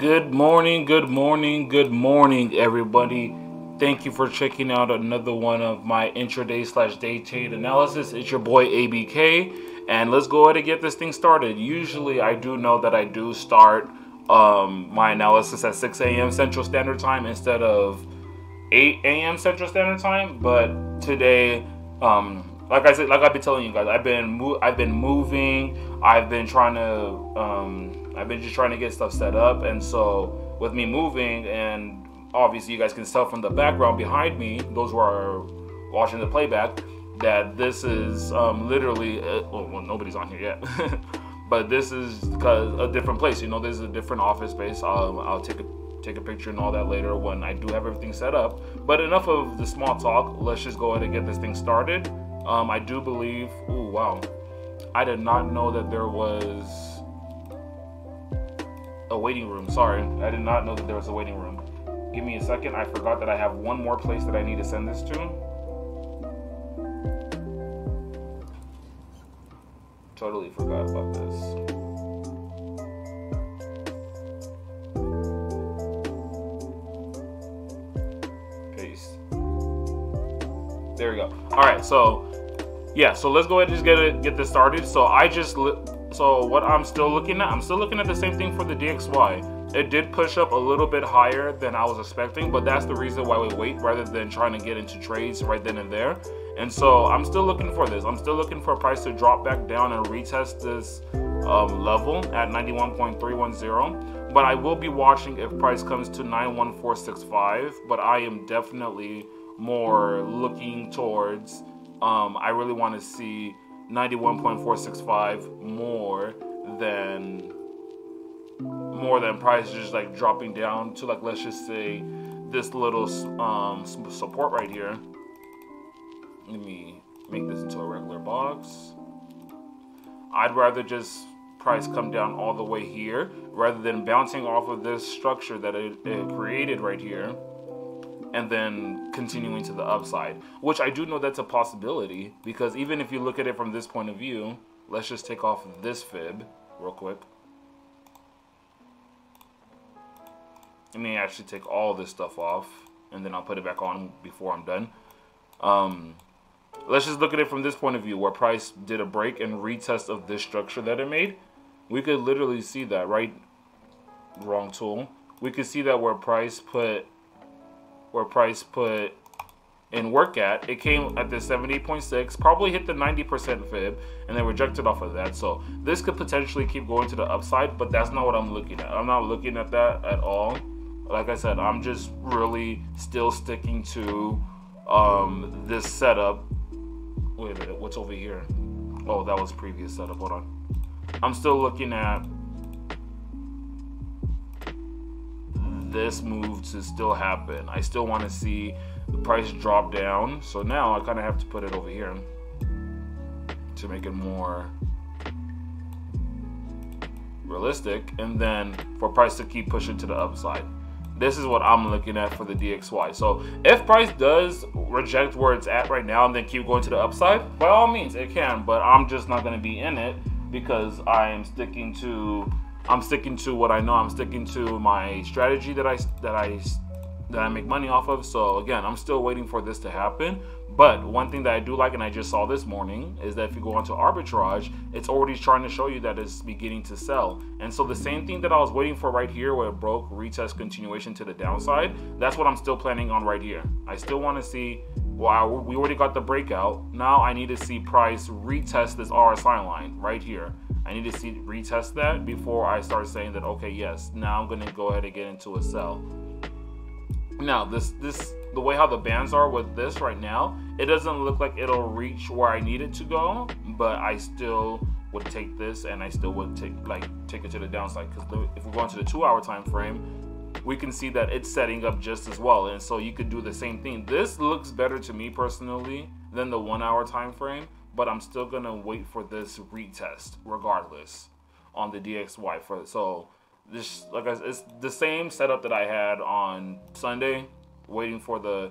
Good morning, good morning, good morning, everybody. Thank you for checking out another one of my intraday / day trade analysis. It's your boy ABK, and let's go ahead and get this thing started. Usually, I do know that I do start my analysis at 6 a.m. Central Standard Time instead of 8 a.m. Central Standard Time. But today, like I said, like I've been telling you guys, I've been moving. I've been trying to I've been just trying to get stuff set up, and so with me moving, and obviously you guys can tell from the background behind me, those who are watching the playback, that this is literally well, nobody's on here yet, but this is a different place. You know, this is a different office space. I'll take a picture and all that later when I do have everything set up. But enough of the small talk. Let's just go ahead and get this thing started. I do believe. Oh wow, I did not know that there was a waiting room. Sorry, I did not know that there was a waiting room. Give me a second. I forgot that I have one more place that I need to send this to. Totally forgot about this. Paste. There we go. All right, so yeah, so let's go ahead and just get this started. So what I'm still looking at the same thing for the DXY. It did push up a little bit higher than I was expecting, but that's the reason why we wait rather than trying to get into trades right then and there. And so I'm still looking for this. I'm still looking for a price to drop back down and retest this level at 91.310. But I will be watching if price comes to 91465. But I am definitely more looking towards, I really want to see 91.465 more than price just like dropping down to, like, let's just say this little support right here. Let me make this into a regular box. I'd rather just price come down all the way here rather than bouncing off of this structure that it created right here and then continuing to the upside, which I do know that's a possibility, because even if you look at it from this point of view, let's just take off this fib real quick. Let me actually take all this stuff off, and then I'll put it back on before I'm done. Let's just look at it from this point of view, where price did a break and retest of this structure that it made. We could literally see that, right? Wrong tool. We could see that where price put in work at, it came at the 78.6, probably hit the 90% fib, and then rejected off of that. So this could potentially keep going to the upside, but that's not what I'm looking at. I'm not looking at that at all. Like I said, I'm just really still sticking to this setup. Wait a minute, what's over here? Oh, that was previous setup. Hold on. I'm still looking at this move to still happen. I still want to see the price drop down. So now I kind of have to put it over here to make it more realistic, and then for price to keep pushing to the upside. This is what I'm looking at for the DXY. So if price does reject where it's at right now and then keep going to the upside, by all means it can, but I'm just not going to be in it because I'm sticking to what I know. I'm sticking to my strategy that I make money off of. So again, I'm still waiting for this to happen. But one thing that I do like, and I just saw this morning, is that if you go onto arbitrage, it's already trying to show you that it's beginning to sell. And so the same thing that I was waiting for right here, where it broke, retest, continuation to the downside, that's what I'm still planning on right here. I still want to see, wow, we already got the breakout. Now I need to see price retest this RSI line right here. I need to see retest that before I start saying that, okay, yes, now I'm going to go ahead and get into a sell. Now, the way how the bands are with this right now, it doesn't look like it'll reach where I need it to go, but I still would take this, and I still would take it to the downside, because if we go into the 2-hour time frame, we can see that it's setting up just as well. And so you could do the same thing. This looks better to me personally than the 1-hour time frame, but I'm still gonna wait for this retest regardless on the DXY. So this, like I said, it's the same setup that I had on Sunday, waiting for the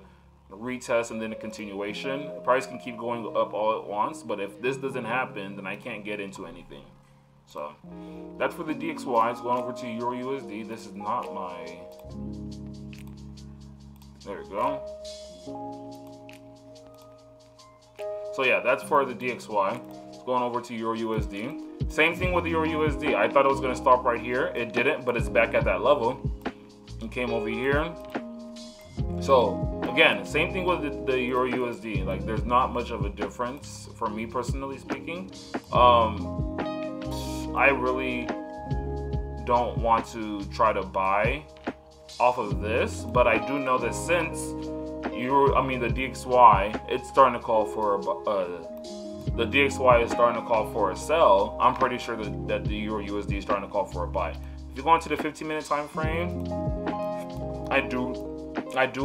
retest and then a continuation. The price can keep going up all at once, but if this doesn't happen, then I can't get into anything. So that's for the DXY. It's going over to EURUSD. This is not my, there we go. So yeah, that's for the DXY. It's going over to EURUSD. Same thing with the EURUSD. I thought it was going to stop right here. It didn't, but it's back at that level. It came over here. So again, same thing with the EURUSD. Like, there's not much of a difference for me personally speaking. I really don't want to try to buy off of this, but I do know that since the DXY, it's starting to call for the DXY is starting to call for a sell. I'm pretty sure that the EURUSD is starting to call for a buy. If you go into the 15-minute time frame, I do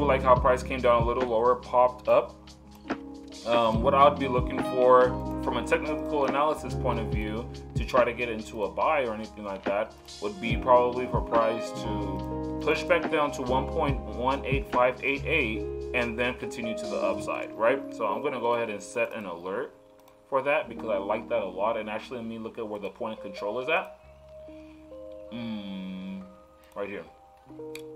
like how price came down a little lower, popped up. What I would be looking for from a technical analysis point of view to try to get into a buy or anything like that would be probably for price to push back down to 1.18588 and then continue to the upside, right? So I'm going to go ahead and set an alert for that because I like that a lot. And actually, let me look at where the point of control is at. Right here.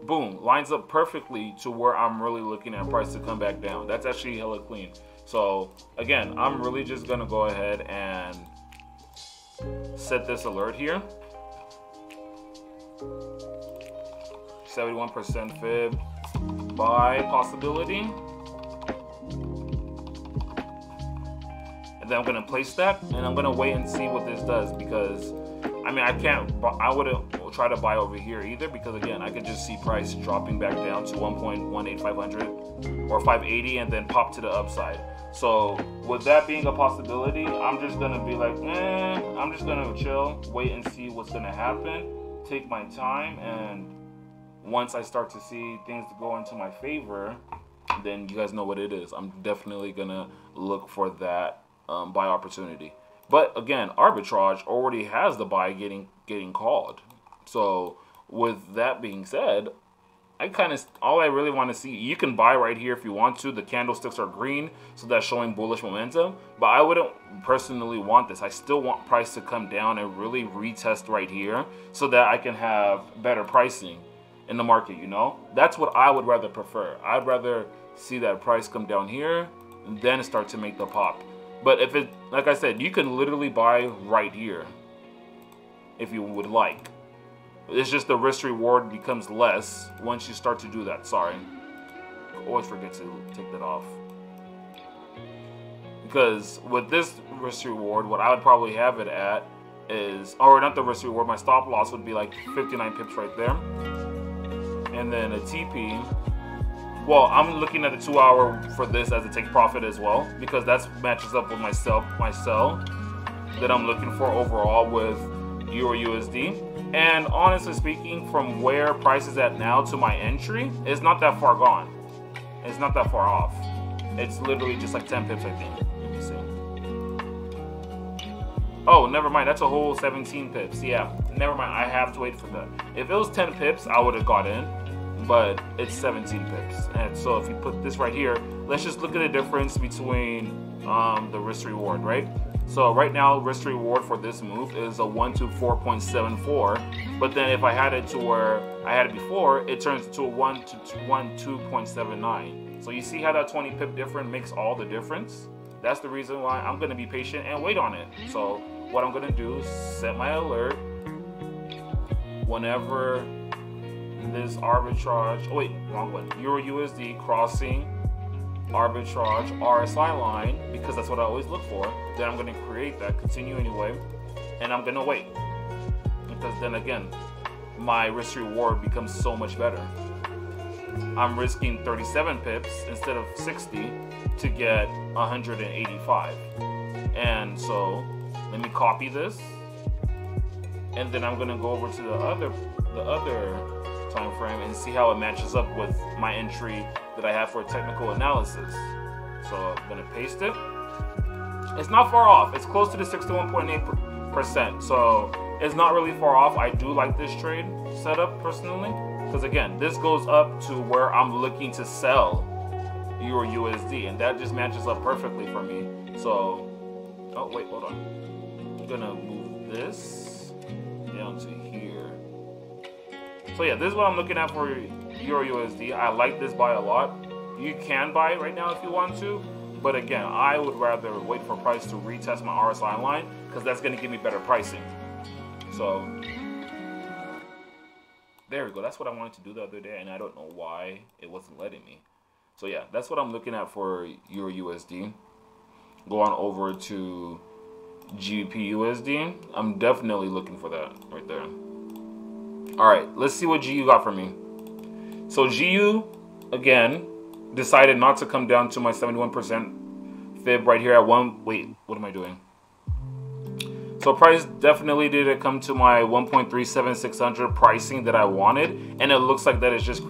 Boom, lines up perfectly to where I'm really looking at price to come back down. That's actually hella clean. So again, I'm really just gonna go ahead and set this alert here. 71% fib buy possibility. And then I'm gonna place that and I'm gonna wait and see what this does, because I wouldn't try to buy over here either, because again, I could just see price dropping back down to 1.18500 or 580 and then pop to the upside. So with that being a possibility, I'm just gonna be like, I'm just gonna chill, wait and see what's gonna happen, take my time, and once I start to see things go into my favor, then you guys know what it is. I'm definitely gonna look for that buy opportunity. But again, arbitrage already has the buy getting called. So with that being said, all I really want to see, you can buy right here if you want to. The candlesticks are green, so that's showing bullish momentum. But I wouldn't personally want this. I still want price to come down and really retest right here so that I can have better pricing in the market, you know? That's what I would rather prefer. I'd rather see that price come down here and then start to make the pop. But if it, like I said, you can literally buy right here if you would like. It's just the risk reward becomes less once you start to do that. Sorry. I always forget to take that off. Because with this risk reward, what I would probably have it at is, or not the risk reward, my stop loss would be like 59 pips right there. And then a TP. Well, I'm looking at the 2 hour for this as a take profit as well, because that matches up with my sell that I'm looking for overall with EURUSD. And honestly speaking, from where price is at now to my entry, it's not that far gone. It's not that far off. It's literally just like 10 pips, I think. Let me see. Oh, never mind. That's a whole 17 pips. Yeah, never mind. I have to wait for that. If it was 10 pips, I would have got in. But it's 17 pips. And so if you put this right here, let's just look at the difference between the risk reward, right? So right now, risk reward for this move is a 124.74. But then if I had it to where I had it before, it turns to a 112.79. So you see how that 20 pip difference makes all the difference? That's the reason why I'm going to be patient and wait on it. So what I'm going to do is set my alert whenever this arbitrage, oh wait, wrong one, EURUSD crossing arbitrage RSI line, because that's what I always look for. Then I'm going to create that, continue anyway, and I'm going to wait, because then again, my risk reward becomes so much better. I'm risking 37 pips instead of 60 to get 185. And so let me copy this, and then I'm going to go over to the other time frame and see how it matches up with my entry that I have for technical analysis. So I'm going to paste it. It's not far off. It's close to the 61.8%. So it's not really far off. I do like this trade setup personally, because again, this goes up to where I'm looking to sell EURUSD, and that just matches up perfectly for me. So, oh wait, hold on. I'm going to move this. down to here. So yeah, this is what I'm looking at for EURUSD. I like this buy a lot. You can buy it right now if you want to, but again, I would rather wait for price to retest my RSI line because that's going to give me better pricing. So there we go. That's what I wanted to do the other day, and I don't know why it wasn't letting me. So yeah, that's what I'm looking at for EURUSD. Go on over to GPBUSD. I'm definitely looking for that right there. All right, let's see what GU got for me. So GU, again, decided not to come down to my 71% fib right here at one. Wait, what am I doing? So price definitely didn't come to my 1.37600 pricing that I wanted, and it looks like that is just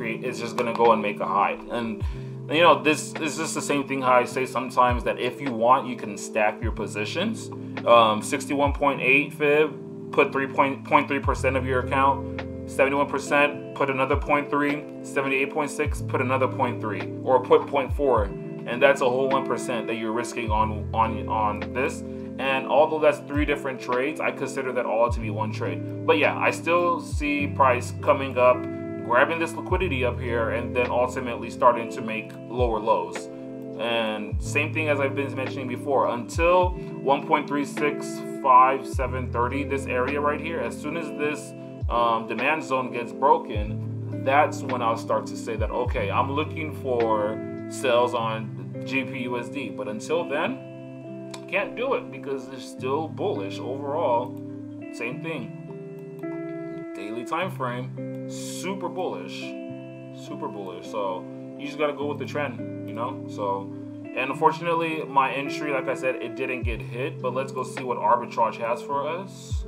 gonna go and make a high. And you know, this is just the same thing how I say sometimes that if you want, you can stack your positions. 61.8 fib, put 3.3% of your account. 71%, put another 0.3, 78.6, put another 0.3, or put 0.4, and that's a whole 1% that you're risking on this. And although that's 3 different trades, I consider that all to be one trade. But yeah, I still see price coming up, grabbing this liquidity up here, and then ultimately starting to make lower lows. And same thing as I've been mentioning before, until 1.365,730, this area right here, as soon as this demand zone gets broken, that's when I'll start to say that, okay, I'm looking for sales on GPUSD. But until then, can't do it because it's still bullish overall. Same thing. Daily time frame, super bullish. So you just gotta go with the trend, you know? So, and unfortunately, my entry, like I said, it didn't get hit. But let's go see what arbitrage has for us.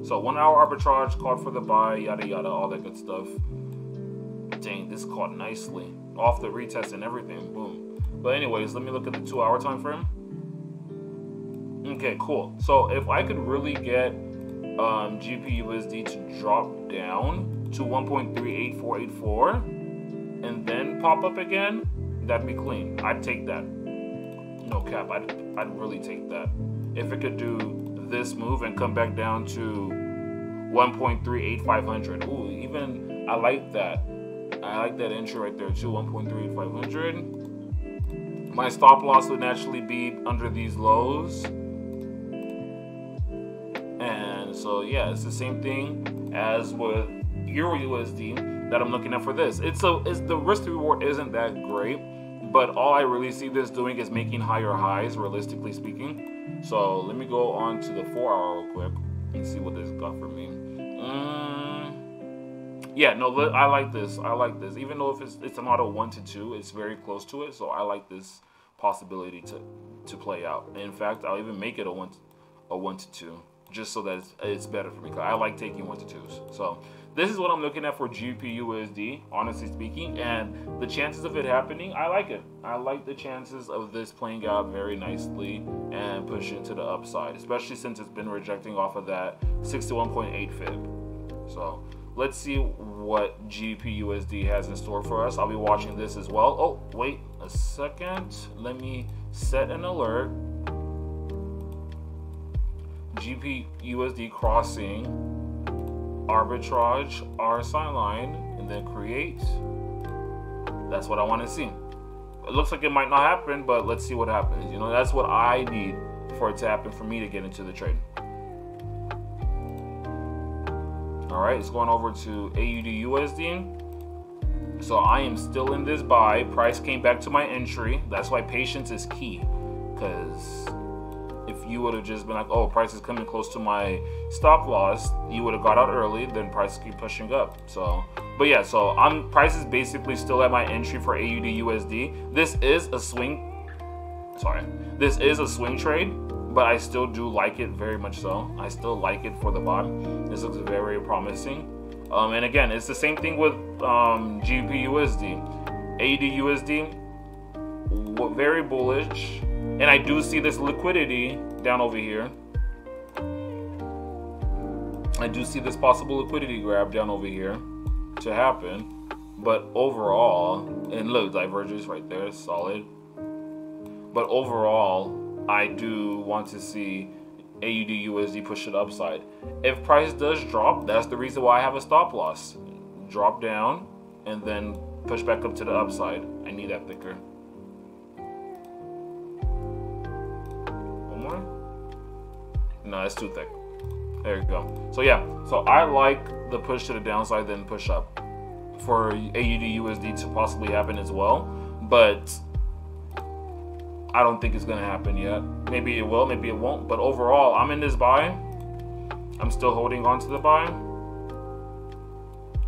So 1 hour arbitrage, called for the buy, yada yada, all that good stuff. Dang, this caught nicely. Off the retest and everything, boom. But anyways, let me look at the 2 hour time frame. Okay, cool. So if I could really get GPUSD to drop down to 1.38484 and then pop up again, that'd be clean. I'd take that. No cap, I'd really take that. If it could do this move and come back down to 1.38500. Ooh, even I like that. I like that entry right there too, 1.38500. My stop loss would naturally be under these lows. And so yeah, it's the same thing as with EURUSD that I'm looking at for this. It's the risk to reward isn't that great, but all I really see this doing is making higher highs, realistically speaking. So let me go on to the 4 hour real quick and see what this got for me. Yeah, no, I like this. Even though if it's an auto 1 to 2, it's very close to it. So I like this possibility to play out. In fact, I'll even make it a 1 to 2, just so that it's better for me. I like taking 1 to 2s. So this is what I'm looking at for GPUSD, honestly speaking, and the chances of it happening, I like it. I like the chances of this playing out very nicely and pushing to the upside, especially since it's been rejecting off of that 61.8 fib. So let's see what GPUSD has in store for us. I'll be watching this as well. Oh, wait a second. Let me set an alert. GPUSD crossing arbitrage RSI line and then create. That's what I want to see. It looks like it might not happen, but let's see what happens. You know, that's what I need for it to happen for me to get into the trade. All right, it's going over to AUDUSD. So I am still in this buy. Price came back to my entry. That's why patience is key, because if you would have just been like, oh, price is coming close to my stop loss, you would have got out early, then prices keep pushing up. So, but yeah, so price is basically still at my entry for AUDUSD. This is a swing trade, but I still do like it very much so. I still like it for the bottom. This looks very promising. And again, it's the same thing with GPUSD. AUDUSD, very bullish. And I do see this liquidity down over here. I do see this possible liquidity grab down over here to happen. But overall, and look, divergence right there, solid. But overall, I do want to see AUDUSD push to the upside. If price does drop, that's the reason why I have a stop loss. Drop down and then push back up to the upside. I need that thicker. One more? No, it's too thick. There you go. So yeah, so I like the push to the downside then push up for AUDUSD to possibly happen as well, but I don't think it's gonna happen yet. Maybe it will, maybe it won't, but overall, I'm in this buy. I'm still holding on to the buy.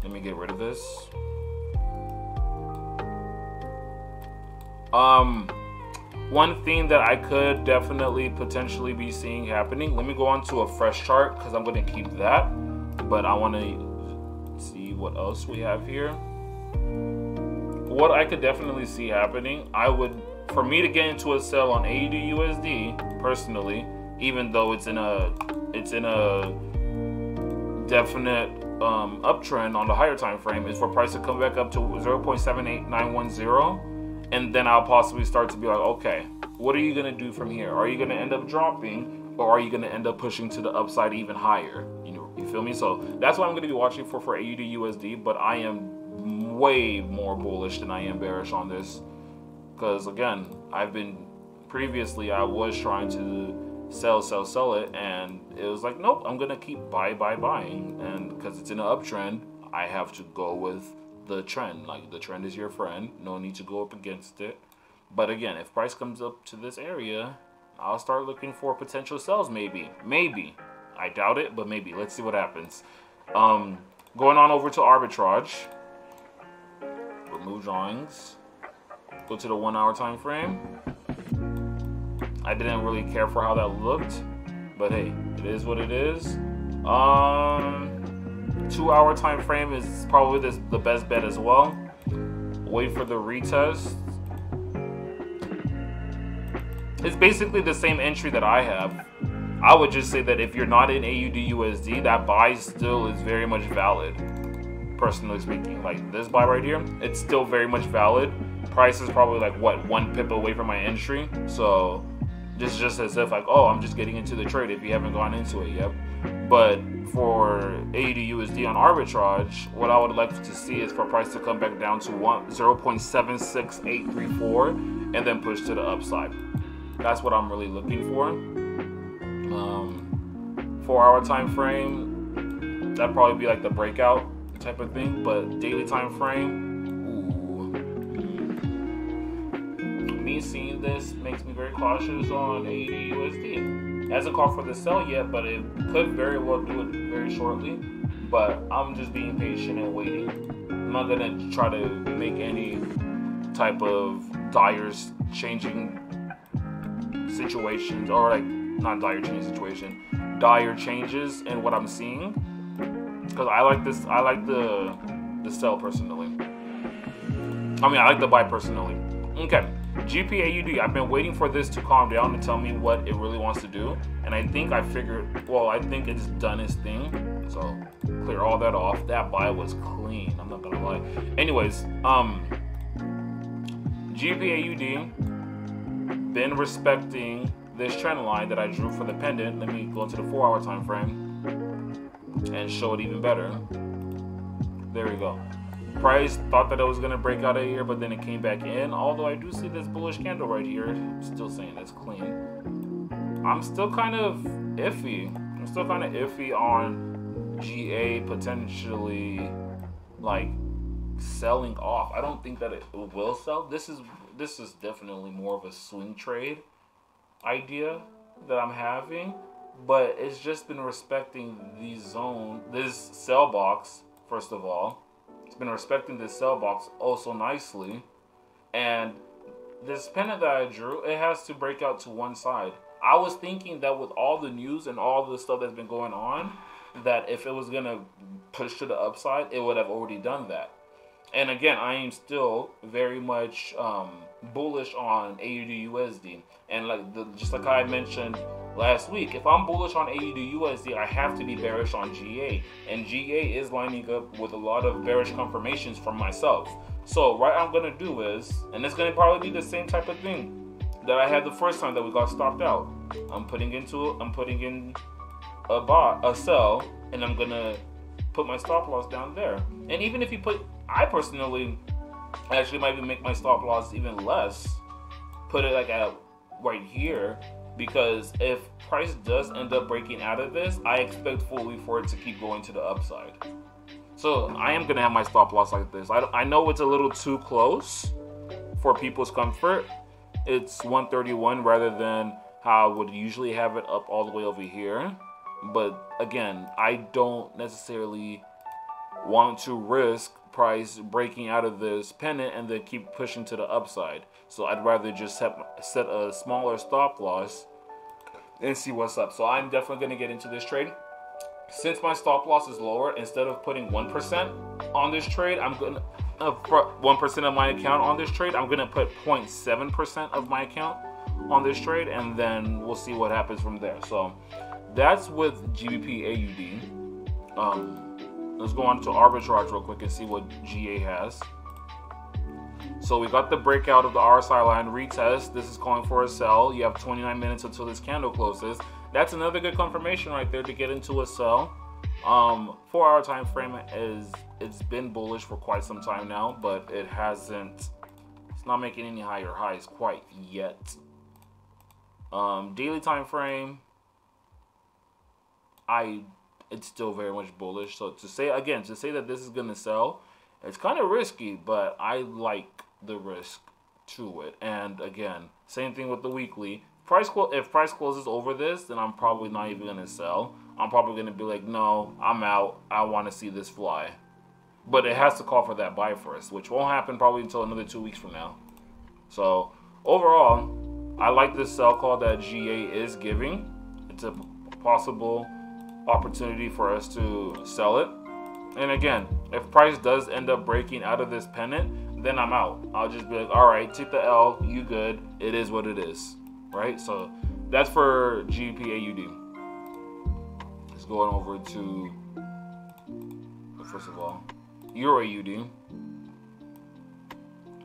Let me get rid of this. One thing that I could definitely potentially be seeing happening, let me go on to a fresh chart because I'm going to keep that, but I want to see what else we have here. What I could definitely see happening, for me to get into a sell on AUDUSD personally, even though it's in a definite uptrend on the higher time frame, is for price to come back up to 0.78910. And then I'll possibly start to be like, okay, what are you going to do from here? Are you going to end up dropping, or are you going to end up pushing to the upside even higher? You feel me? So that's what I'm going to be watching for AUDUSD, but I am way more bullish than I am bearish on this. Because again, previously I was trying to sell it, and it was like, nope, I'm going to keep buying. And because it's in an uptrend, I have to go with the trend. Like, the trend is your friend, no need to go up against it. But again, if price comes up to this area, I'll start looking for potential sells. Maybe I doubt it, but maybe. Let's see what happens. Going on over to arbitrage, remove drawings, go to the 1 hour time frame. I didn't really care for how that looked, but hey, it is what it is. 2 hour time frame is probably the best bet as well. Wait for the retest. It's basically the same entry that I have. I would just say that if you're not in AUDUSD, that buy still is very much valid. Personally speaking, like this buy right here, it's still very much valid. Price is probably like what, 1 pip away from my entry. So just as if like, oh, I'm just getting into the trade if you haven't gone into it yet. But for AUDUSD on arbitrage, what I would like to see is for price to come back down to 0.76834 and then push to the upside. That's what I'm really looking for. 4 hour time frame, that'd probably be like the breakout type of thing. But daily time frame, me seeing this makes me very cautious on AUDUSD. It hasn't called for the sell yet, but it could very well do it very shortly. But I'm just being patient and waiting. I'm not gonna try to make any type of dire changing situations, or like not dire changing situation, dire changes in what I'm seeing. Because I like this. I like the sell personally. I mean, I like the buy personally. Okay. GPAUD, I've been waiting for this to calm down and tell me what it really wants to do, and I think I think it's done its thing. So clear all that off. That buy was clean, I'm not gonna lie. Anyways, GPAUD been respecting this trend line that I drew for the pendant. Let me go into the 4 hour time frame and show it even better. There we go. Price thought that it was going to break out of here, but then it came back in. Although I do see this bullish candle right here. I'm still saying it's clean. I'm still kind of iffy. On GA potentially like selling off. I don't think that it will sell. This is definitely more of a swing trade idea that I'm having, but it's just been respecting this sell box. First of all, it's been respecting this sell box also nicely, and this pennant that I drew, it has to break out to one side. I was thinking that with all the news and all the stuff that's been going on, that if it was gonna push to the upside, it would have already done that. And again, I am still very much bullish on AUDUSD, and just like I mentioned last week, if I'm bullish on AUDUSD, I have to be bearish on GA, and GA is lining up with a lot of bearish confirmations from myself. So what I'm gonna do is, and it's gonna probably be the same type of thing that I had the first time that we got stopped out. I'm putting in a sell, and I'm gonna put my stop loss down there. And even if you put, I personally actually might even make my stop loss even less, put it like at right here, because if price does end up breaking out of this, I expect fully for it to keep going to the upside. So I am gonna have my stop loss like this. I know it's a little too close for people's comfort. It's 131 rather than how I would usually have it up all the way over here. But again, I don't necessarily want to risk price breaking out of this pennant and then keep pushing to the upside. So I'd rather just set a smaller stop loss and see what's up. So I'm definitely going to get into this trade. Since my stop loss is lower, instead of putting 1% on this trade, I'm going to 1% of my account on this trade, I'm going to put 0.7% of my account on this trade, and then we'll see what happens from there. So that's with GBPAUD. Let's go on to arbitrage real quick and see what GA has. So we got the breakout of the RSI line retest. This is calling for a sell. You have 29 minutes until this candle closes. That's another good confirmation right there to get into a sell. 4-hour time frame it's been bullish for quite some time now, but it's not making any higher highs quite yet. Daily time frame, it's still very much bullish. So to say that this is gonna sell, it's kind of risky, but I like the risk to it. And again, same thing with the weekly. If price closes over this, then I'm probably not even gonna sell. I'm probably gonna be like, no, I'm out. I want to see this fly. But it has to call for that buy first, which won't happen probably until another 2 weeks from now. So overall, I like this sell call that GA is giving. It's a possible opportunity for us to sell it. And again, if price does end up breaking out of this pennant, then I'm out. I'll just be like, all right, take the L, you good. It is what it is, right? So that's for GBPAUD. Let's go on over to, first of all, EURAUD.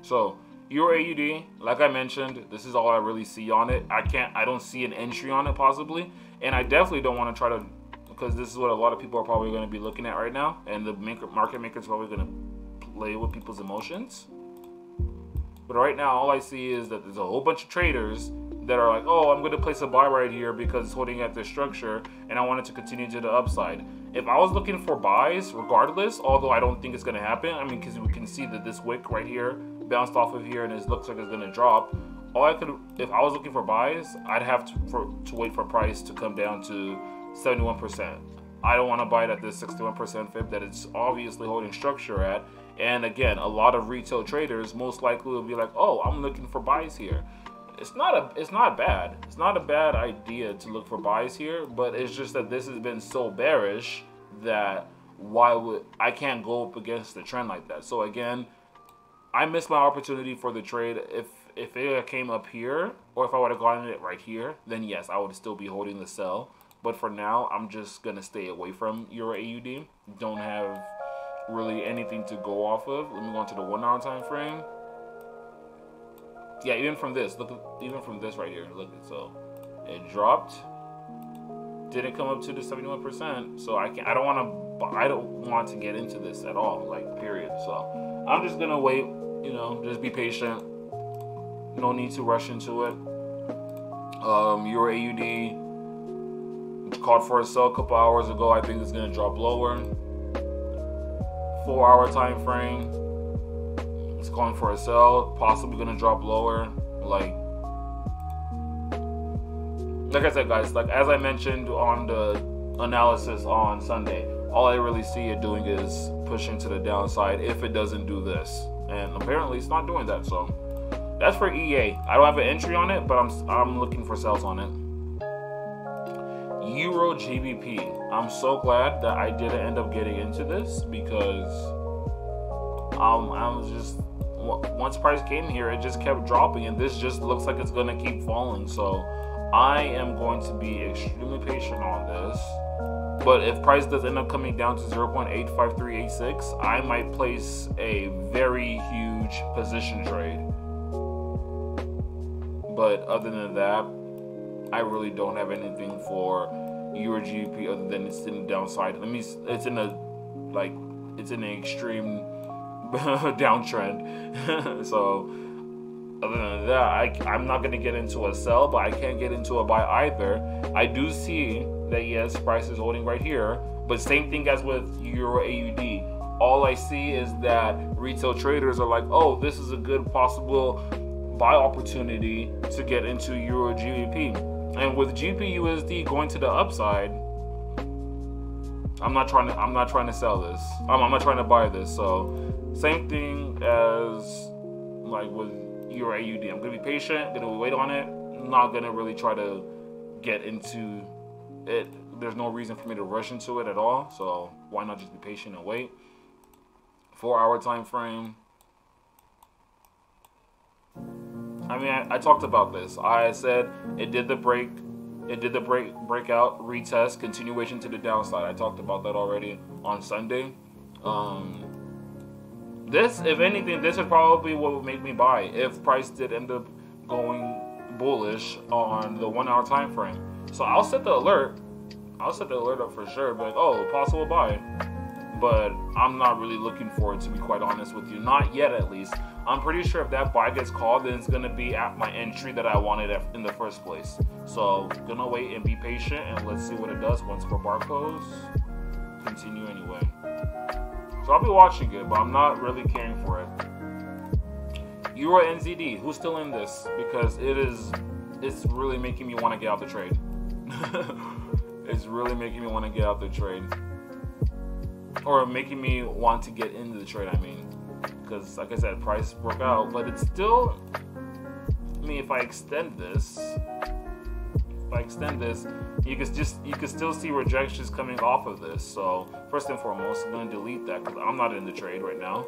So EURAUD, like I mentioned, this is all I really see on it. I don't see an entry on it possibly, and I definitely don't want to try to, because this is what a lot of people are probably going to be looking at right now, and the market maker is probably going to play with people's emotions. But right now, all I see is that there's a whole bunch of traders that are like, oh, I'm going to place a buy right here because it's holding at this structure, and I want it to continue to the upside. If I was looking for buys, regardless, although I don't think it's going to happen, I mean, because we can see that this wick right here bounced off of here, and it looks like it's going to drop. If I was looking for buys, I'd have to wait for price to come down to 71%. I don't want to buy it at this 61% fib that it's obviously holding structure at. And again, a lot of retail traders most likely will be like, oh, I'm looking for buys here. It's not bad. It's not a bad idea to look for buys here, but it's just that this has been so bearish that I can't go up against the trend like that. So again, I missed my opportunity for the trade. If it came up here, or if I would have gotten it right here, then yes, I would still be holding the sell. But for now, I'm just gonna stay away from EURAUD. Don't have really anything to go off of. Let me go into the 1 hour time frame. Yeah, even from this, even from this right here, look, so it dropped, didn't come up to the 71%. So I don't want to get into this at all, like, period. So I'm just gonna wait, just be patient. No need to rush into it. EURAUD called for a sell a couple hours ago. I think it's gonna drop lower. 4 hour time frame, it's calling for a sell, possibly gonna drop lower. Like I said, guys, like as I mentioned on the analysis on Sunday, all I really see it doing is pushing to the downside if it doesn't do this, and apparently it's not doing that. So that's for EA. I don't have an entry on it, but I'm looking for sells on it. EURGBP. I'm so glad that I didn't end up getting into this, because I was just, once price came here, it just kept dropping, and this just looks like it's gonna keep falling. So I am going to be extremely patient on this. But if price does end up coming down to 0.85386, I might place a very huge position trade. But other than that, I really don't have anything for EURGBP other than it's in the downside. It's in an extreme downtrend. So other than that, I'm not going to get into a sell, but I can't get into a buy either. I do see that yes, price is holding right here, but same thing as with EURAUD. All I see is that retail traders are like, oh, this is a good possible buy opportunity to get into EURGBP. And with GPBUSD going to the upside, I'm not trying to sell this. I'm not trying to buy this. So same thing as like with EURAUD. I'm gonna be patient, gonna wait on it. I'm not gonna really try to get into it. There's no reason for me to rush into it at all. So why not just be patient and wait? 4-hour time frame. I mean, I talked about this. I said it did the breakout, retest, continuation to the downside. I talked about that already on Sunday. This, if anything, this is probably what would make me buy if price did end up going bullish on the 1-hour time frame. So I'll set the alert. I'll set the alert up for sure. Be like, oh, possible buy. But I'm not really looking for it, to be quite honest with you. Not yet, at least. I'm pretty sure if that buy gets called, then it's going to be at my entry that I wanted in the first place. So, gonna wait and be patient, and let's see what it does once for barcodes. Continue anyway. So, I'll be watching it, but I'm not really caring for it. EURNZD, who's still in this? Because it's really making me want to get out the trade. It's really making me want to get out the trade. Or making me want to get into the trade, I mean. Because, like I said, price broke out. But it's still... I mean, if I extend this... you can still see rejections coming off of this. So, first and foremost, I'm going to delete that because I'm not in the trade right now.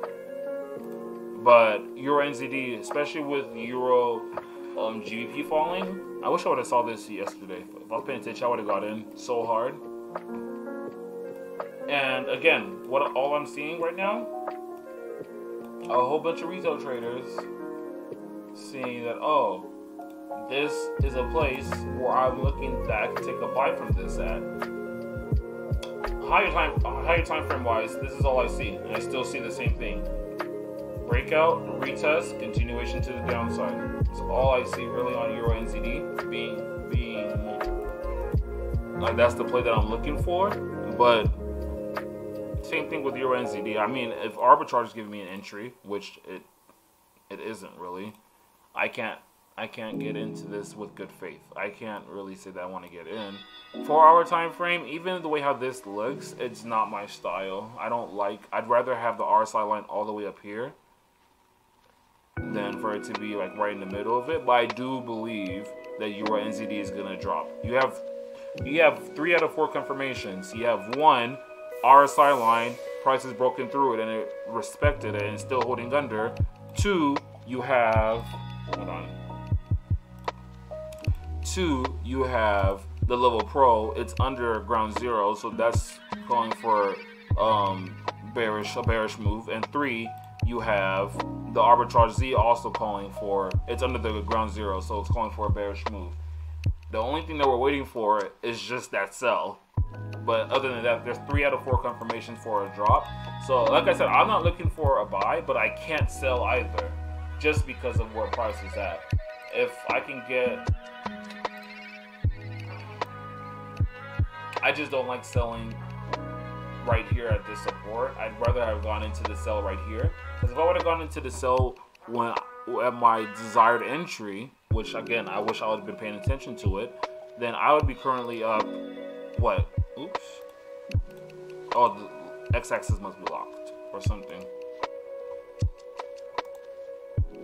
But EURNZD, especially with GBP falling, I wish I would have saw this yesterday. If I was paying attention, I would have got in so hard. And again, all I'm seeing right now, a whole bunch of retail traders seeing that, oh, this is a place where I'm looking that I can take a buy from this at. Higher time frame wise, this is all I see, and I still see the same thing. Breakout, retest, continuation to the downside. That's all I see really on EURNZD being like that's the play that I'm looking for. But same thing with EURNZD. I mean, if arbitrage is giving me an entry, which it isn't really, I can't get into this with good faith. I can't really say that I want to get in. 4-hour time frame, even the way how this looks, it's not my style. I'd rather have the RSI line all the way up here than for it to be like right in the middle of it. But I do believe that EURNZD is gonna drop. You have 3 out of 4 confirmations. You have 1 RSI line, price has broken through it and it respected it and still holding under. 2, you have, hold on. 2, you have the level pro, it's under ground zero, so that's calling for a bearish move. And 3, you have the arbitrage Z also calling for, it's under the ground zero, so it's calling for a bearish move. The only thing that we're waiting for is just that sell. But other than that, there's 3 out of 4 confirmations for a drop. So like I said, I'm not looking for a buy, but I can't sell either just because of where price is at. If I can get... I just don't like selling right here at this support. I'd rather have gone into the sell right here. Because if I would have gone into the sell at my desired entry, which again, I wish I would have been paying attention to it, then I would be currently up, what? Oops. Oh, the x-axis must be locked or something.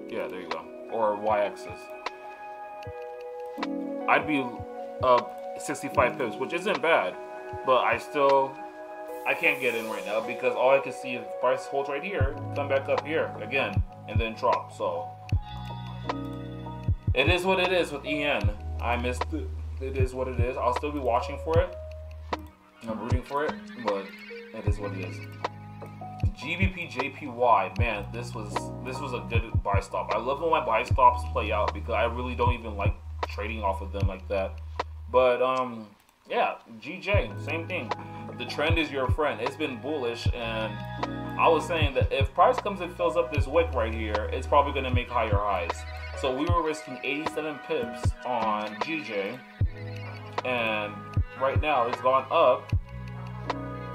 Yeah, there you go. Or y-axis. I'd be up 65 pips, which isn't bad, but I can't get in right now because all I can see is price holds right here, come back up here again, and then drop. So it is what it is with EN. I missed it. It is what it is. I'll still be watching for it. I'm rooting for it, but it is what it is. GBPJPY, man, this was a good buy stop. I love when my buy stops play out because I really don't even like trading off of them like that. But yeah, GJ, same thing. The trend is your friend. It's been bullish, and I was saying that if price comes and fills up this wick right here, it's probably going to make higher highs. So we were risking 87 pips on GJ, and right now it's gone up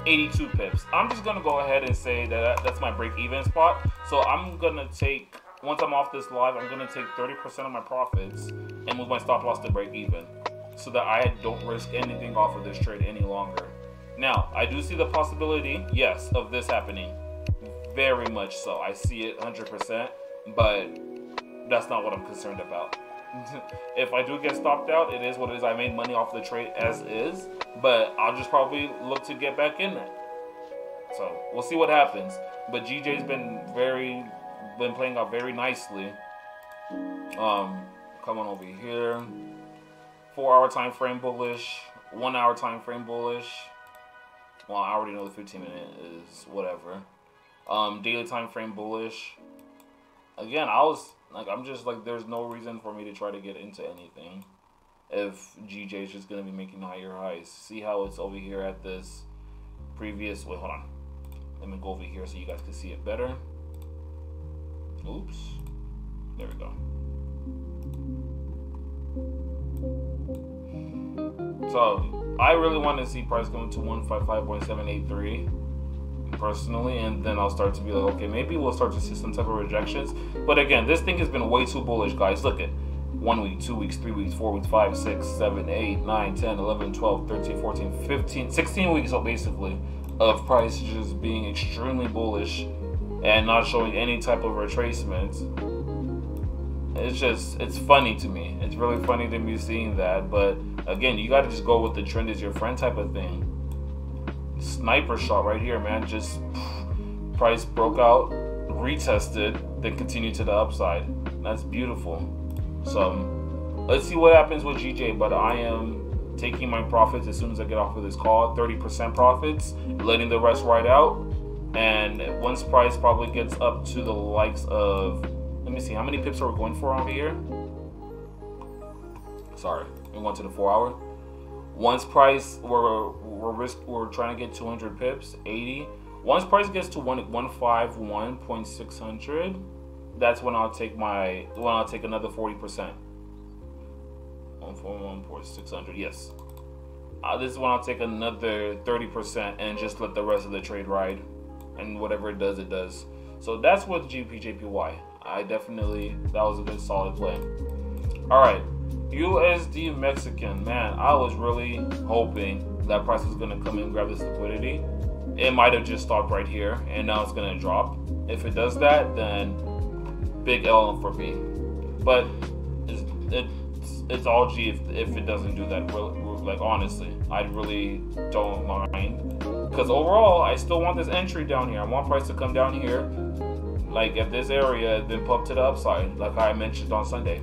82 pips. I'm just going to go ahead and say that that's my break-even spot. So I'm going to take, once I'm off this live, I'm going to take 30% of my profits and move my stop loss to break-even, so that I don't risk anything off of this trade any longer. Now, I do see the possibility, yes, of this happening. Very much so. I see it 100%, but that's not what I'm concerned about. If I do get stopped out, it is what it is. I made money off the trade as is, but I'll just probably look to get back in it. So we'll see what happens. But GJ's been playing out very nicely. Come on over here. 4-hour time frame bullish, 1-hour time frame bullish. Well, I already know the 15-minute is whatever. Daily time frame bullish. Again, I'm just like, there's no reason for me to try to get into anything if GJ is just gonna be making higher highs. See how it's over here at this previous. Wait, hold on. Let me go over here so you guys can see it better. Oops. There we go. So I really want to see price going to 155.783 personally, and then I'll start to be like, okay, maybe we'll start to see some type of rejections. But again, this thing has been way too bullish, guys. Look at 1 week, 2 weeks, 3 weeks, 4 weeks, 5, 6, 7, 8, 9, 10, 11, 12, 13, 14, 15, 16 weeks basically of price just being extremely bullish and not showing any type of retracement. It's funny to me. It's really funny to me seeing that. But again, you got to just go with the trend is your friend type of thing. Sniper shot right here, man. Just price broke out, retested, then continued to the upside. That's beautiful. So let's see what happens with GJ. But I am taking my profits as soon as I get off of this call. 30% profits, letting the rest ride out. And once price probably gets up to the likes of, let me see, how many pips are we going for over here? Sorry, we went to the 4-hour. Once price, we're trying to get 200 pips, 80. Once price gets to 151.600, that's when I'll take another 40%. 141.600, yes. This is when I'll take another 30% and just let the rest of the trade ride, and whatever it does, it does. So that's with GBPJPY. That was a good solid play. All right, USD Mexican, man, I was really hoping that price was gonna come in and grab this liquidity. It might have just stopped right here, and now it's gonna drop. If it does that, then big L for me. But it's all G if it doesn't do that. Like, honestly, I really don't mind, because overall I still want this entry down here. I want price to come down here, like at this area, then pump to the upside, like I mentioned on Sunday.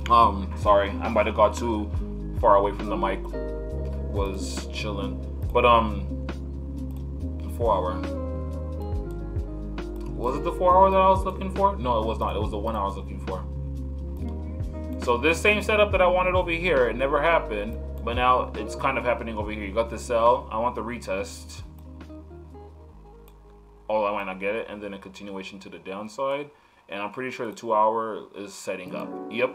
Sorry, I might have got too far away from the mic. Was chilling, but 4-hour. Was it the 4-hour that I was looking for? No, it was not. It was the 1 I was looking for. So this same setup that I wanted over here, it never happened, but now it's kind of happening over here. You got the sell. I want the retest. Oh, I might not get it, and then a continuation to the downside. And I'm pretty sure the 2-hour is setting up. Yep,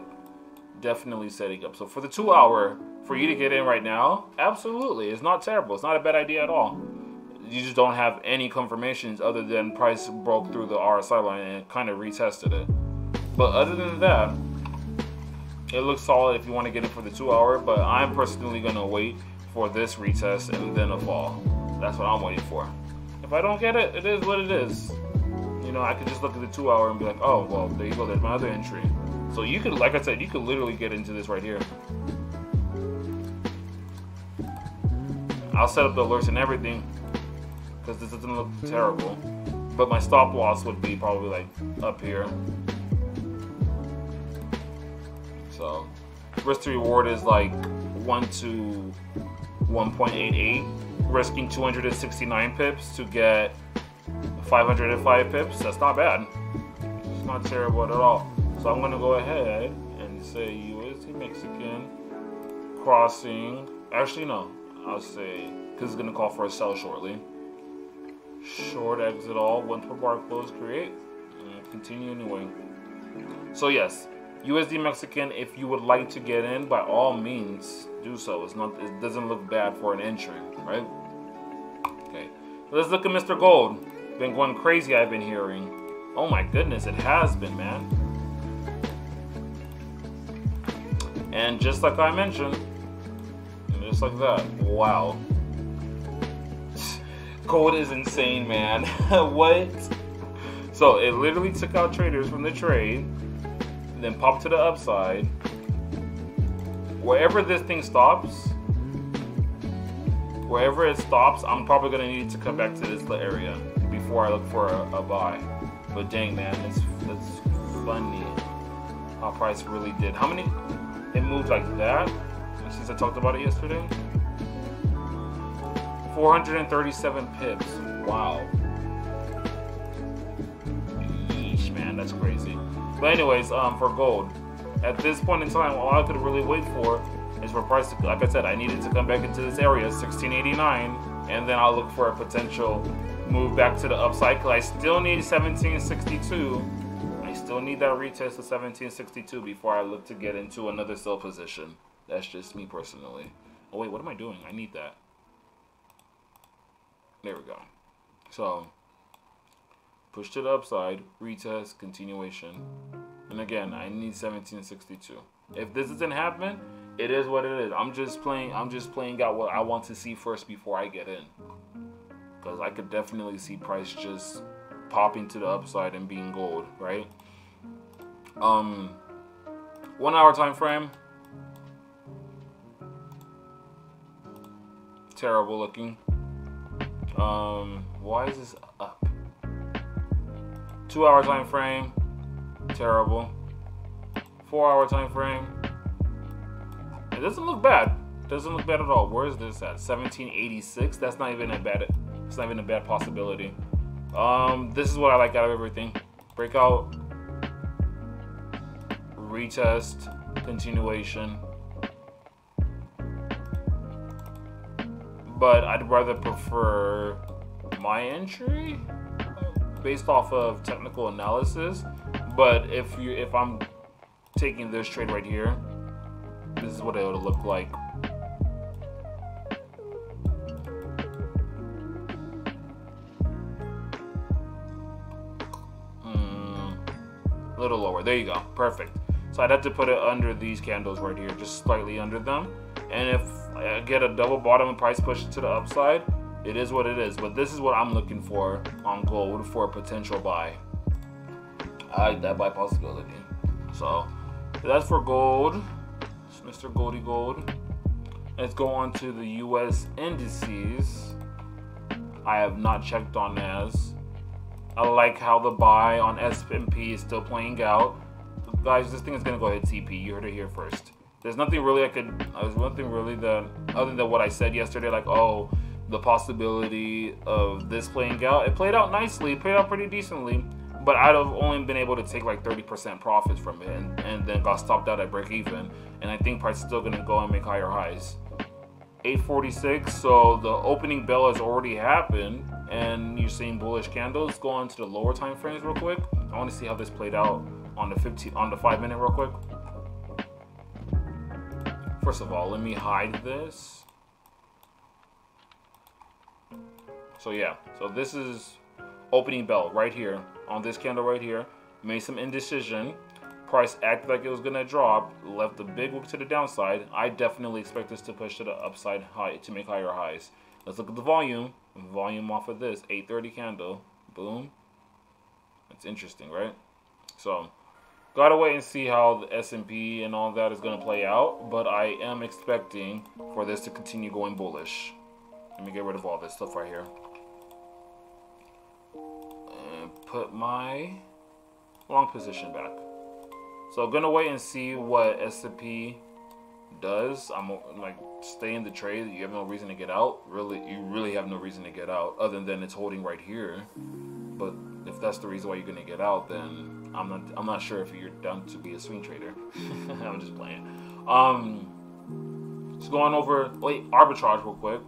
definitely setting up. So for the 2-hour, for you to get in right now, absolutely, it's not terrible. It's not a bad idea at all. You just don't have any confirmations other than price broke through the RSI line and kind of retested it. But other than that, it looks solid if you want to get it for the 2-hour. But I'm personally going to wait for this retest and then a fall. That's what I'm waiting for. If I don't get it, it is what it is. You know, I could just look at the 2-hour and be like, oh, well, there you go. There's my other entry. So you could, like I said, you could literally get into this right here. I'll set up the alerts and everything, because this doesn't look terrible. But my stop loss would be probably like up here. So risk to reward is like 1 to 1.88, risking 269 pips to get 505 pips. That's not bad. It's not terrible at all. So I'm gonna go ahead and say USD Mexican, crossing. Actually, no. I'll say because it's gonna call for a sell shortly. Short exit all. Once per bar close, create. And continue anyway. So yes, USDMXN. If you would like to get in, by all means, do so. It's not. It doesn't look bad for an entry, right? Okay. Let's look at Mr. Gold. Been going crazy. I've been hearing. Oh my goodness, it has been, man. And just like I mentioned, just like that. Wow. Gold is insane, man. What? So it literally took out traders from the trade, then popped to the upside. Wherever this thing stops, wherever it stops, I'm probably gonna need to come back to this area before I look for a buy. But dang, man, it's funny how price really did. How many? It moved like that since I talked about it yesterday. 437 pips. Wow. Yeesh, man, that's crazy. But anyways, for gold, at this point in time, all I could really wait for is for price to, like I said, I needed to come back into this area, 1689, and then I'll look for a potential move back to the upside, because I still need 1762. I still need that retest of 1762 before I look to get into another sell position. That's just me personally. Oh wait, what am I doing? I need that. There we go. So, push to the upside, retest, continuation. And again, I need 1762. If this doesn't happen, it is what it is. I'm just playing out what I want to see first before I get in. Because I could definitely see price just popping to the upside and being gold, right? 1 hour time frame. Terrible looking. Why is this up? 2 hour time frame. Terrible. 4 hour time frame. It doesn't look bad. Doesn't look bad at all. Where is this at? 1786. That's not even a bad. It's not even a bad possibility. This is what I like out of everything. Breakout, retest, continuation. But I'd rather prefer my entry based off of technical analysis. But if I'm taking this trade right here, this is what it would look like. A little lower. There you go. Perfect. So I'd have to put it under these candles right here, just slightly under them. And if I get a double bottom and price push to the upside, it is what it is. But this is what I'm looking for on gold for a potential buy. I like that buy possibility. So that's for gold. It's Mr. Goldie Gold. Let's go on to the US indices. I have not checked on NAS. I like how the buy on S&P is still playing out. Guys, this thing is gonna go hit TP. You heard it here first. There's nothing really there's nothing really that, other than what I said yesterday, like, oh, the possibility of this playing out. It played out nicely. It played out pretty decently. But I'd have only been able to take like 30% profits from it, and then got stopped out at break even. And I think price is still gonna go and make higher highs. 846. So the opening bell has already happened, and you're seeing bullish candles. Go on to the lower time frames real quick. I want to see how this played out on the 5 minute real quick. First of all, let me hide this. So yeah, so this is opening bell right here on this candle right here. Made some indecision. Price acted like it was gonna drop. Left a big wick to the downside. I definitely expect this to push to the upside high to make higher highs. Let's look at the volume. Volume off of this 830 candle. Boom. That's interesting, right? So gotta wait and see how the S&P and all that is gonna play out. But I am expecting for this to continue going bullish. Let me get rid of all this stuff right here. And put my long position back. So I'm gonna wait and see what S&P does. I'm like, stay in the trade. You have no reason to get out. You really have no reason to get out other than it's holding right here. But if that's the reason why you're gonna get out, then I'm not sure if you're done to be a swing trader. I'm just playing. just going over, wait, arbitrage real quick.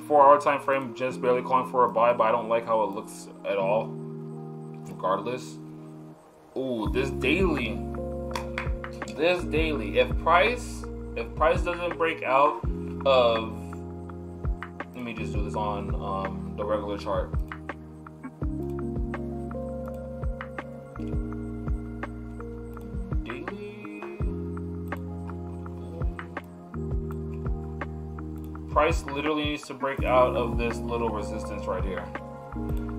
Four-hour time frame, just barely calling for a buy, but I don't like how it looks at all. Regardless. Ooh, this daily. If price doesn't break out of, let me just do this on the regular chart. Price literally needs to break out of this little resistance right here.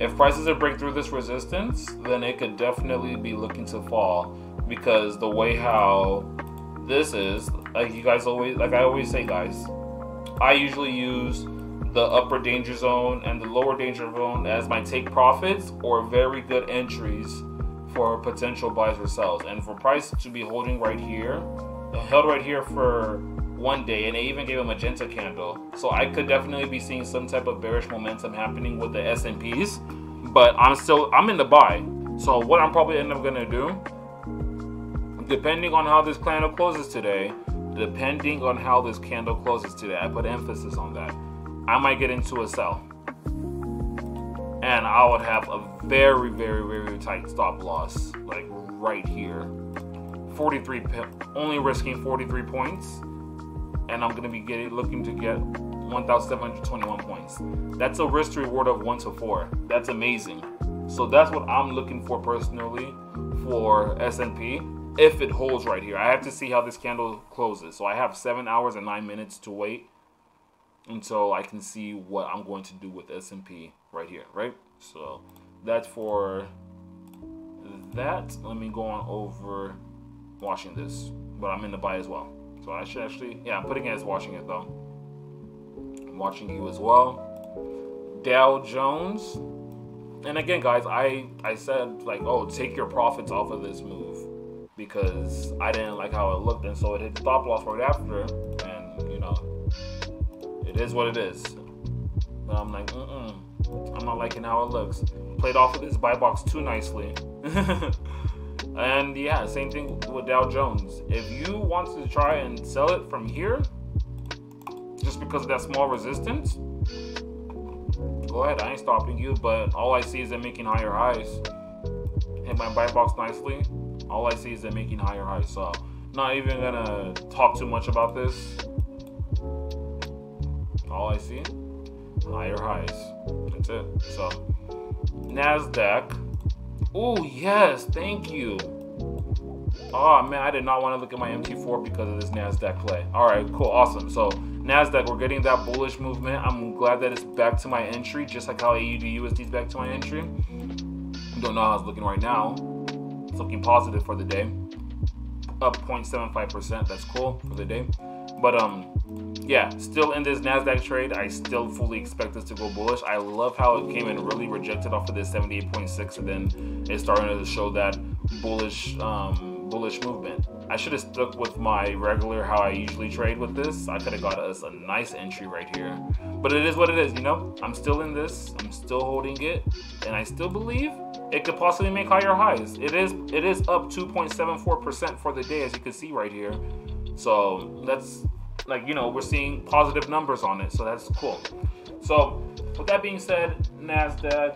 If price doesn't break through this resistance, then it could definitely be looking to fall, because the way how this is, like I always say, guys, I usually use the upper danger zone and the lower danger zone as my take profits or very good entries for potential buys or sells. And for price to be holding right here, held right here for one day, and they even gave a magenta candle, so I could definitely be seeing some type of bearish momentum happening with the S&Ps, but I'm in the buy. So what I'm probably end up gonna do, depending on how this candle closes today, I put emphasis on that, I might get into a sell, and I would have a very, very, very tight stop loss, like right here, 43 only risking 43 points. And I'm gonna be looking to get 1,721 points. That's a risk to reward of 1 to 4. That's amazing. So that's what I'm looking for personally for S&P. If it holds right here, I have to see how this candle closes. So I have 7 hours and 9 minutes to wait until I can see what I'm going to do with S&P right here, right? So that's for that. Let me go on over watching this, but I'm in the buy as well. So I should actually, yeah, I'm putting it as watching it though. I'm watching you as well. Dow Jones. And again, guys, I said like, oh, take your profits off of this move, because I didn't like how it looked, and so it hit the stop loss right after, and you know, it is what it is. But I'm like, I'm not liking how it looks. Played off of this buy box too nicely. And yeah, same thing with Dow Jones. If you want to try and sell it from here, just because of that small resistance, go ahead, I ain't stopping you, but all I see is them making higher highs. Hit my buy box nicely. All I see is them making higher highs. So, not even gonna talk too much about this. All I see, higher highs. That's it. So, NASDAQ. Oh, yes, thank you. Oh, man, I did not want to look at my MT4 because of this NASDAQ play. All right, cool, awesome. So, NASDAQ, we're getting that bullish movement. I'm glad that it's back to my entry, just like how AUDUSD is back to my entry. Don't know how it's looking right now. It's looking positive for the day. Up 0.75%, that's cool for the day. But, yeah, still in this NASDAQ trade, I still fully expect this to go bullish. I love how it came and really rejected off of this 78.6, and then it's starting to show that bullish movement. I should have stuck with my regular, how I usually trade with this. I could have got us a nice entry right here. But it is what it is, you know? I'm still in this. I'm still holding it. And I still believe it could possibly make higher highs. It is up 2.74% for the day, as you can see right here. So that's, like, you know, we're seeing positive numbers on it, so that's cool. So with that being said, NASDAQ,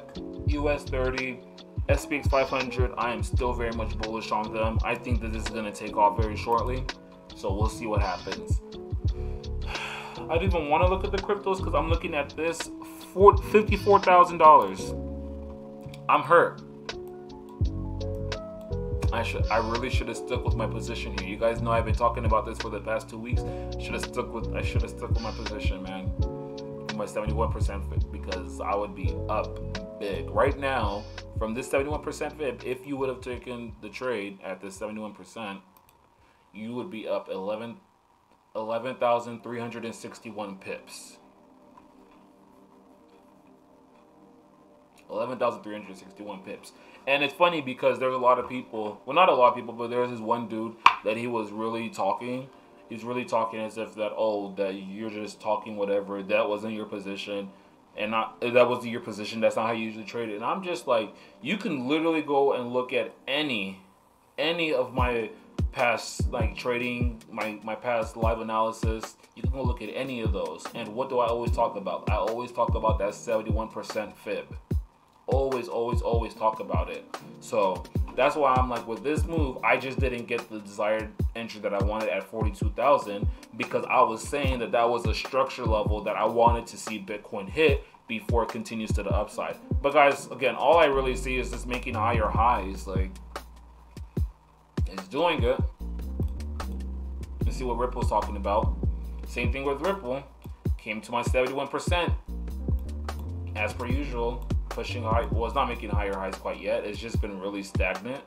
US 30, SPX 500, I am still very much bullish on them. I think that this is going to take off very shortly, so we'll see what happens. I don't even want to look at the cryptos because I'm looking at this $54,000. I'm hurt. I really should have stuck with my position here. You guys know I've been talking about this for the past 2 weeks. I should have stuck with my position, man. My 71% FIB, because I would be up big right now from this 71% FIB. If you would have taken the trade at this 71%, you would be up 11,361 pips. 11,361 pips. And it's funny because there's a lot of people, well, not a lot of people, but there's this one dude that he was really talking. He's really talking as if that, oh, that you're just talking whatever. That wasn't your position. And that wasn't your position. That's not how you usually trade it. And I'm just like, you can literally go and look at any any of my past like trading, my past live analysis, you can go look at any of those. And what do I always talk about? I always talk about that 71% fib. Always talk about it. So that's why I'm like, with this move, I just didn't get the desired entry that I wanted at 42,000, because I was saying that that was a structure level that I wanted to see Bitcoin hit before it continues to the upside. But guys, again, all I really see is just making higher highs. Like, it's doing good. Let's see what Ripple's talking about. Same thing with Ripple. Came to my 71%. As per usual, pushing high. Well, it's not making higher highs quite yet. It's just been really stagnant.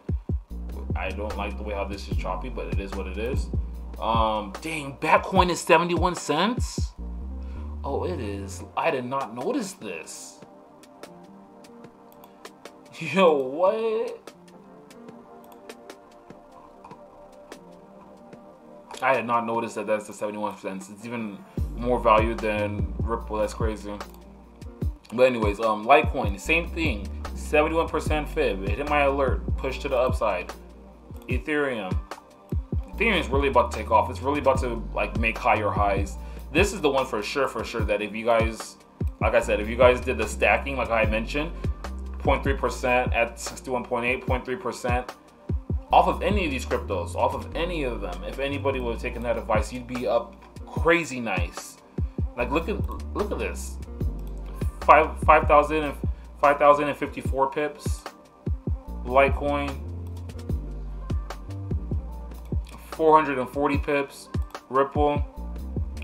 I don't like the way how this is choppy, but it is what it is. Dang, Bitcoin is 71 cents? Oh, it is. I did not notice this. Yo, what? I had not noticed that that's the 71 cents. It's even more value than Ripple. That's crazy. But anyways, Litecoin, same thing. 71% fib. It hit my alert. Push to the upside. Ethereum is really about to take off. It's really about to like make higher highs. This is the one for sure that if you guys, like I said, if you guys did the stacking like I mentioned, 0.3% at 61.8, 0.3%, off of any of these cryptos, off of any of them, if anybody would have taken that advice, you'd be up crazy nice. Like, look at this. 5,054 pips. Litecoin, 440 pips. Ripple,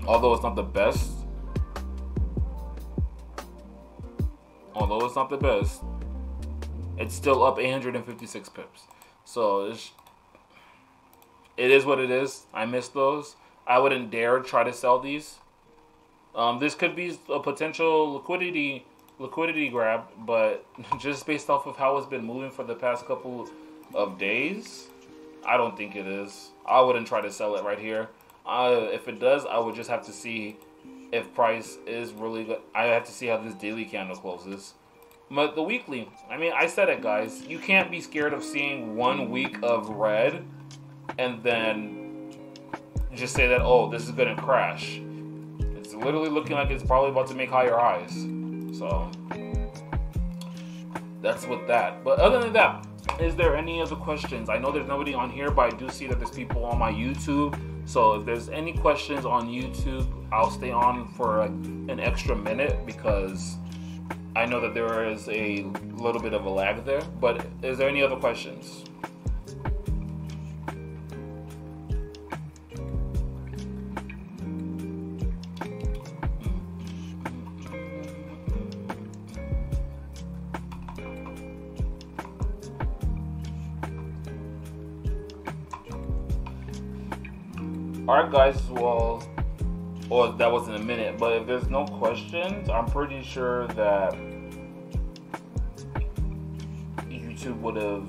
although it's not the best, it's still up 856 pips. So it is what it is. I missed those. I wouldn't dare try to sell these. This could be a potential liquidity grab, but just based off of how it's been moving for the past couple of days, I don't think it is. I wouldn't try to sell it right here. If it does, I would just have to see if price is really good. I have to see how this daily candle closes. But the weekly, I mean, I said it, guys. You can't be scared of seeing 1 week of red and then just say that, oh, this is going to crash. It's literally looking like it's probably about to make higher highs. So that's with that. But other than that, is there any other questions? I know there's nobody on here, but I do see that there's people on my YouTube. So if there's any questions on YouTube, I'll stay on for like an extra minute because I know that there is a little bit of a lag there. But is there any other questions? Alright guys, well, that wasn't a minute, but if there's no questions, I'm pretty sure that YouTube would have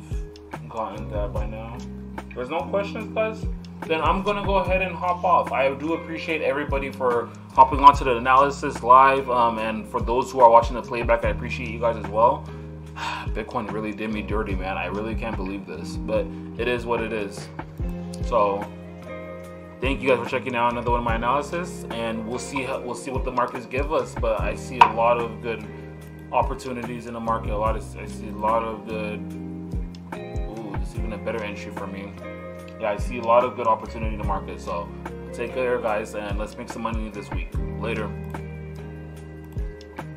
gotten that by now. If there's no questions, guys, then I'm gonna go ahead and hop off. I do appreciate everybody for hopping onto the analysis live, and for those who are watching the playback, I appreciate you guys as well. Bitcoin really did me dirty, man. I really can't believe this, but it is what it is. So thank you guys for checking out another one of my analysis, and we'll see what the markets give us. But I see a lot of good opportunities in the market. I see a lot of good. Ooh, this is even a better entry for me. Yeah, I see a lot of good opportunity in the market. So take care, guys, and let's make some money this week. Later.